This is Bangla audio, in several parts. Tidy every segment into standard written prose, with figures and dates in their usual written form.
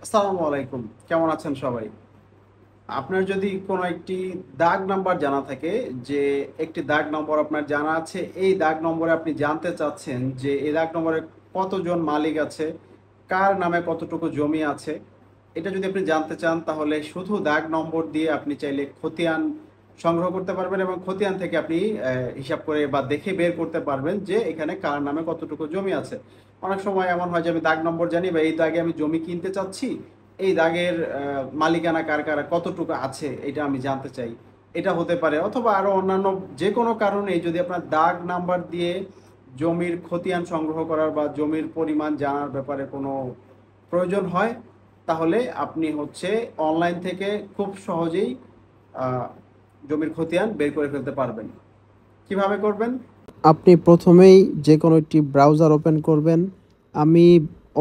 আসসালামু আলাইকুম। কেমন আছেন সবাই? আপনার যদি কোনো একটি দাগ নাম্বার জানা থাকে, যে একটি দাগ নম্বর আপনার জানা আছে, এই দাগ নম্বরে আপনি জানতে চাচ্ছেন যে এই দাগ নম্বরে কতজন মালিক আছে, কার নামে কতটুকু জমি আছে। এটা যদি আপনি জানতে চান তাহলে শুধু দাগ নম্বর দিয়ে আপনি চাইলে খতিয়ান সংগ্রহ করতে পারবেন এবং খতিয়ান থেকে আপনি হিসাব করে বা দেখে বের করতে পারবেন যে এখানে কার নামে কতটুকু জমি আছে। অনেক সময় এমন হয় যে আমি দাগ নম্বর জানি বা এই দাগে আমি জমি কিনতে চাচ্ছি, এই দাগের মালিকানা কার কার কতটুকু আছে এটা আমি জানতে চাই। এটা হতে পারে, অথবা আরো অন্যান্য যে কোনো কারণেই যদি আপনার দাগ নাম্বার দিয়ে জমির খতিয়ান সংগ্রহ করার বা জমির পরিমাণ জানার ব্যাপারে কোনো প্রয়োজন হয়, তাহলে আপনি অনলাইন থেকে খুব সহজেই আহ, জমির খতিয়ান বের করে ফেলতে পারবেন। কিভাবে করবেন? আপনি প্রথমেই যে কোনো একটি ব্রাউজার ওপেন করবেন। আমি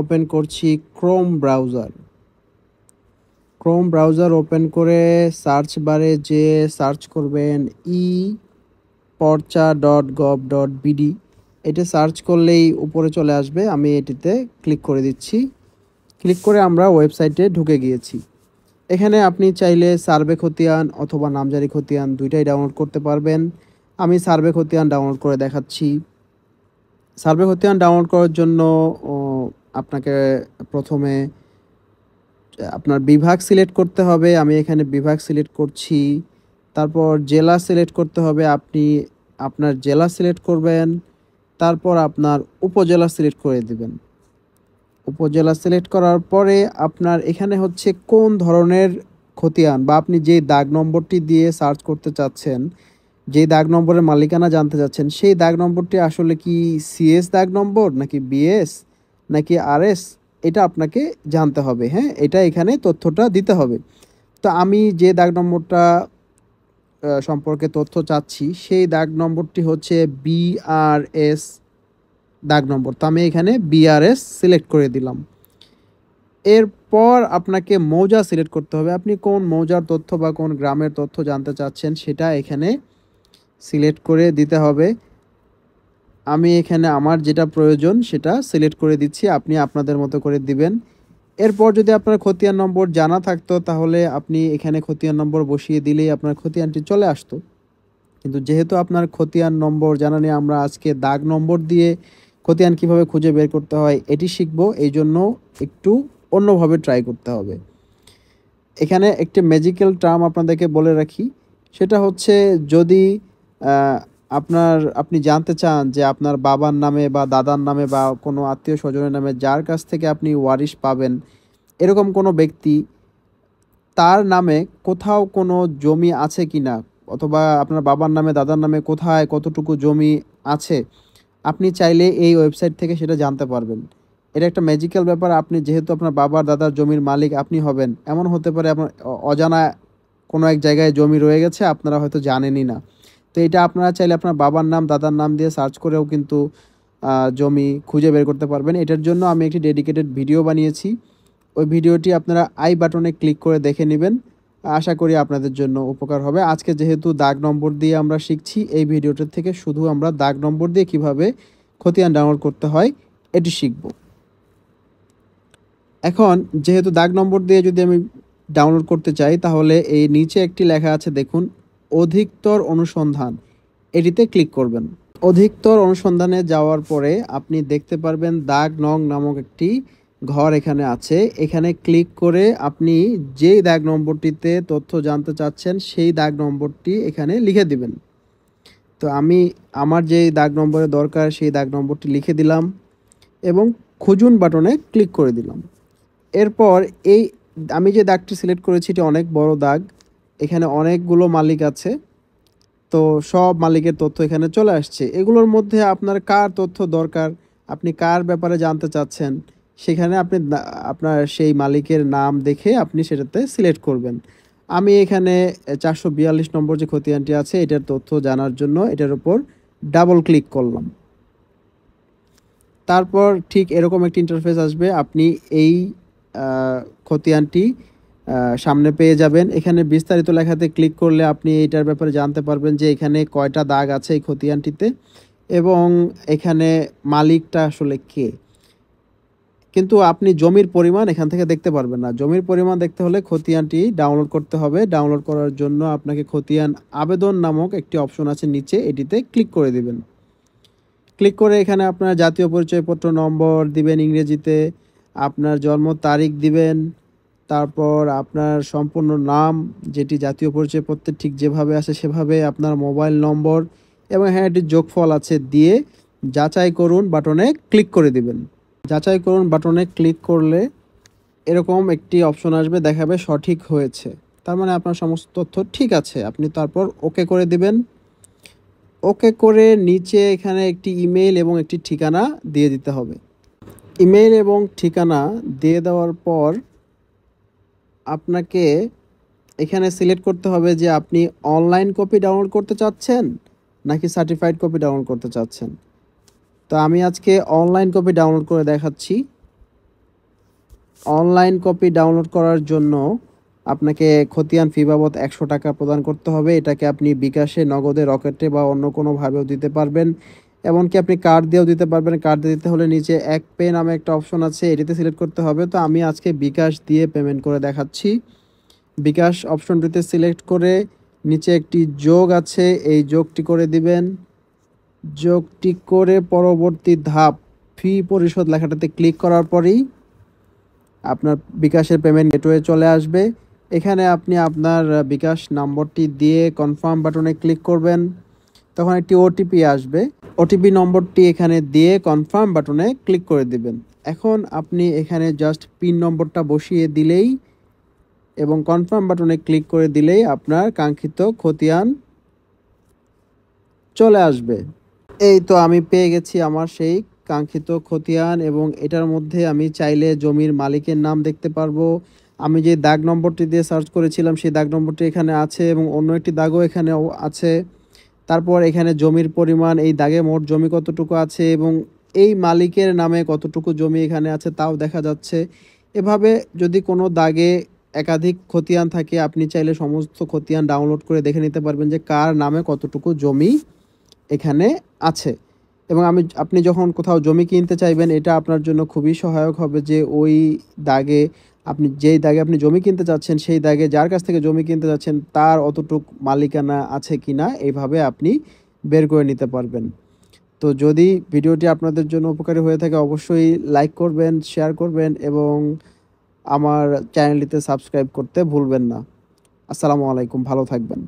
ওপেন করছি ক্রোম ব্রাউজার ওপেন করে সার্চ বারে যে সার্চ করবেন eporcha.gov.bd। এটা সার্চ করলেই উপরে চলে আসবে। আমি এটিতে ক্লিক করে দিচ্ছি। ক্লিক করে আমরা ওয়েবসাইটে ঢুকে গিয়েছি। এখানে আপনি চাইলে সার্ভে খতিয়ান অথবা নামজারি খতিয়ান দুইটাই ডাউনলোড করতে পারবেন। আমি সার্ভে খতিয়ান ডাউনলোড করে দেখাচ্ছি। সার্ভে খতিয়ান ডাউনলোড করার জন্য ও, আপনাকে প্রথমে আপনার বিভাগ সিলেক্ট করতে হবে। আমি এখানে বিভাগ সিলেক্ট করছি। তারপর জেলা সিলেক্ট করতে হবে। আপনি আপনার জেলা সিলেক্ট করবেন। তারপর আপনার উপজেলা সিলেক্ট করে দিবেন। উপজেলা সিলেক্ট করার পরে আপনার এখানে কোন ধরনের খতিয়ান বা আপনি যে দাগ নম্বরটি দিয়ে সার্চ করতে চাচ্ছেন, যে দাগ নম্বরের মালিকানা জানতে চাচ্ছেন, সেই দাগ নম্বরটি আসলে কি সিএস দাগ নম্বর নাকি বিএস নাকি আরএস, এটা আপনাকে জানতে হবে। হ্যাঁ, এটা এখানে তথ্যটা দিতে হবে। তো আমি যে দাগ নম্বরটা সম্পর্কে তথ্য চাচ্ছি, সেই দাগ নম্বরটি হচ্ছে বিআরএস দাগ নম্বর। তো আমি এখানে বিআরএস সিলেক্ট করে দিলাম। এরপর আপনাকে মৌজা সিলেক্ট করতে হবে। আপনি কোন মৌজার তথ্য বা কোন গ্রামের তথ্য জানতে চাচ্ছেন সেটা এখানে সিলেক্ট করে দিতে হবে। আমি এখানে আমার যেটা প্রয়োজন সেটা সিলেক্ট করে দিচ্ছি, আপনি আপনাদের মতো করে দিবেন। এরপর যদি আপনার খতিয়ান নম্বর জানা থাকতো তাহলে আপনি এখানে খতিয়ান নম্বর বসিয়ে দিলেই আপনার খতিয়ানটি চলে আসতো। কিন্তু যেহেতু আপনার খতিয়ান নম্বর জানা নেই, আমরা আজকে দাগ নম্বর দিয়ে খতিয়ান কিভাবে খুঁজে বের করতে হয় এটি শিখব। এই জন্য একটু অন্যভাবে ট্রাই করতে হবে। এখানে একটি ম্যাজিক্যাল টার্ম আপনাদেরকে বলে রাখি। সেটা হচ্ছে, যদি আহ, আপনি জানতে চান যে আপনার বাবার নামে বা দাদার নামে বা কোনো আত্মীয় স্বজনের নামে যার কাছ থেকে আপনি ওয়ারিশ পাবেন, এরকম কোনো ব্যক্তি, তার নামে কোথাও কোনো জমি আছে কিনা, অথবা আপনার বাবার নামে দাদার নামে কোথায় কতটুকু জমি আছে, আপনি চাইলে এই ওয়েবসাইট থেকে সেটা জানতে পারবেন। এটা একটা ম্যাজিক্যাল ব্যাপার। আপনি যেহেতু আপনার বাবার দাদার জমির মালিক আপনি হবেন, এমন হতে পারে আপনার অজানা কোনো এক জায়গায় জমি রয়ে গেছে, আপনারা হয়তো জানেনই না। তো এটা আপনারা চাইলে আপনার বাবার নাম দাদার নাম দিয়ে সার্চ করেও কিন্তু জমি খুঁজে বের করতে পারবেন। এটার জন্য আমি একটি ডেডিকেটেড ভিডিও বানিয়েছি। ওই ভিডিওটি আপনারা আই বাটনে ক্লিক করে দেখে নেবেন। আশা করি আপনাদের জন্য উপকার হবে। আজকে যেহেতু দাগ নম্বর দিয়ে আমরা শিখছি, এই ভিডিওটার থেকে শুধু আমরা দাগ নম্বর দিয়ে কিভাবে খতিয়ান ডাউনলোড করতে হয় এটি শিখব। এখন যেহেতু দাগ নম্বর দিয়ে যদি আমি ডাউনলোড করতে চাই, তাহলে এই নিচে একটি লেখা আছে দেখুন, অধিকতর অনুসন্ধান। এটিতে ক্লিক করবেন। অধিকতর অনুসন্ধানে যাওয়ার পরে আপনি দেখতে পারবেন দাগ নং নামক একটি ঘর এখানে আছে। এখানে ক্লিক করে আপনি যেই দাগ নম্বরটিতে তথ্য জানতে চাচ্ছেন সেই দাগ নম্বরটি এখানে লিখে দিবেন। তো আমি আমার যেই দাগ নম্বরের দরকার সেই দাগ নম্বরটি লিখে দিলাম এবং খুঁজুন বাটনে ক্লিক করে দিলাম। এরপর এই আমি যে দাগটি সিলেক্ট করেছি এটি অনেক বড় দাগ। এখানে অনেকগুলো মালিক আছে। তো সব মালিকের তথ্য এখানে চলে আসছে। এগুলোর মধ্যে আপনার কার তথ্য দরকার, আপনি কার ব্যাপারে জানতে চাচ্ছেন, সেখানে আপনি আপনার সেই মালিকের নাম দেখে আপনি সেটাতে সিলেক্ট করবেন। আমি এখানে 442 নম্বর যে খতিয়ানটি আছে এটার তথ্য জানার জন্য এটার উপর ডাবল ক্লিক করলাম। তারপর ঠিক এরকম একটি ইন্টারফেস আসবে। আপনি এই খতিয়ানটি সামনে পেয়ে যাবেন। এখানে বিস্তারিত লেখাতে ক্লিক করলে আপনি এইটার ব্যাপারে জানতে পারবেন যে এখানে কয়টা দাগ আছে এই খতিয়ানটিতে এবং এখানে মালিকটা আসলে কে। কিন্তু আপনি জমির পরিমাণ এখান থেকে দেখতে পারবেন না। জমির পরিমাণ দেখতে হলে খতিয়ানটি ডাউনলোড করতে হবে। ডাউনলোড করার জন্য আপনাকে খতিয়ান আবেদন নামক একটি অপশন আছে নিচে, এটিতে ক্লিক করে দিবেন। ক্লিক করে এখানে আপনার জাতীয় পরিচয়পত্র নম্বর দিবেন ইংরেজিতে, আপনার জন্ম তারিখ দিবেন, তারপর আপনার সম্পূর্ণ নাম যেটি জাতীয় পরিচয়পত্রে ঠিক যেভাবে আছে সেভাবে, আপনার মোবাইল নম্বর এবং হ্যাঁ এটি যোগফল আছে দিয়ে যাচাই করুন বাটনে ক্লিক করে দিবেন। যাচাই করুন বাটনে ক্লিক করলে এরকম একটি অপশন আসবে, দেখাবে সঠিক হয়েছে, তার মানে আপনার সমস্ত তথ্য ঠিক আছে। আপনি তারপর ওকে করে দিবেন। ওকে করে নিচে এখানে একটি ইমেল এবং একটি ঠিকানা দিয়ে দিতে হবে। ইমেল এবং ঠিকানা দিয়ে দেওয়ার পর আপনাকে এখানে সিলেক্ট করতে হবে যে আপনি অনলাইন কপি ডাউনলোড করতে চাচ্ছেন নাকি সার্টিফাইড কপি ডাউনলোড করতে চাচ্ছেন। তো আমি আজকে অনলাইন কপি ডাউনলোড করে দেখাচ্ছি। অনলাইন কপি ডাউনলোড করার জন্য আপনাকে খতিয়ান ফি বাবদ 100 টাকা প্রদান করতে হবে। এটাকে আপনি বিকাশে, নগদে, রকেটে বা অন্য কোনোভাবেও দিতে পারবেন। এমনকি আপনি কার্ড দিয়েও দিতে পারবেন। কার্ড দিয়ে দিতে হলে নিচে এক পে নামে একটা অপশন আছে, এটিতে সিলেক্ট করতে হবে। তো আমি আজকে বিকাশ দিয়ে পেমেন্ট করে দেখাচ্ছি। বিকাশ অপশনটিতে সিলেক্ট করে নিচে একটি যোগ আছে, এই যোগটি করে দিবেন। যোগটি করে পরবর্তী ধাপ ফি পরিশোধ লেখাটাতে ক্লিক করার পরেই আপনার বিকাশের পেমেন্ট গেটওয়ে চলে আসবে। এখানে আপনি আপনার বিকাশ নম্বরটি দিয়ে কনফার্ম বাটনে ক্লিক করবেন। তখন একটি ওটিপি আসবে, ওটিপি নম্বরটি এখানে দিয়ে কনফার্ম বাটনে ক্লিক করে দিবেন। এখন আপনি এখানে জাস্ট পিন নম্বরটা বসিয়ে দিলেই এবং কনফার্ম বাটনে ক্লিক করে দিলেই আপনার কাঙ্ক্ষিত খতিয়ান চলে আসবে। এই তো আমি পেয়ে গেছি আমার সেই কাঙ্ক্ষিত খতিয়ান এবং এটার মধ্যে আমি চাইলে জমির মালিকের নাম দেখতে পারবো। আমি যে দাগ নম্বরটি দিয়ে সার্চ করেছিলাম সেই দাগ নম্বরটি এখানে আছে এবং অন্য একটি দাগও এখানেও আছে। তারপর এখানে জমির পরিমাণ, এই দাগে মোট জমি কতটুকু আছে এবং এই মালিকের নামে কতটুকু জমি এখানে আছে তাও দেখা যাচ্ছে। এভাবে যদি কোনো দাগে একাধিক খতিয়ান থাকে আপনি চাইলে সমস্ত খতিয়ান ডাউনলোড করে দেখে নিতে পারবেন যে কার নামে কতটুকু জমি এখানে আছে। এবং আপনি যখন কোথাও জমি কিনতে চাইবেন এটা আপনার জন্য খুবই সহায়ক হবে যে ওই দাগে যেই দাগে আপনি জমি কিনতে চাচ্ছেন সেই দাগে যার কাছ থেকে জমি কিনতে যাচ্ছেন তার অতটুক মালিকানা আছে কিনা এইভাবে আপনি বের করে নিতে পারবেন। তো যদি ভিডিওটি আপনাদের জন্য উপকারী হয়ে থাকে অবশ্যই লাইক করবেন, শেয়ার করবেন এবং আমার চ্যানেলটিতে সাবস্ক্রাইব করতে ভুলবেন না। আসসালামু আলাইকুম, ভালো থাকবেন।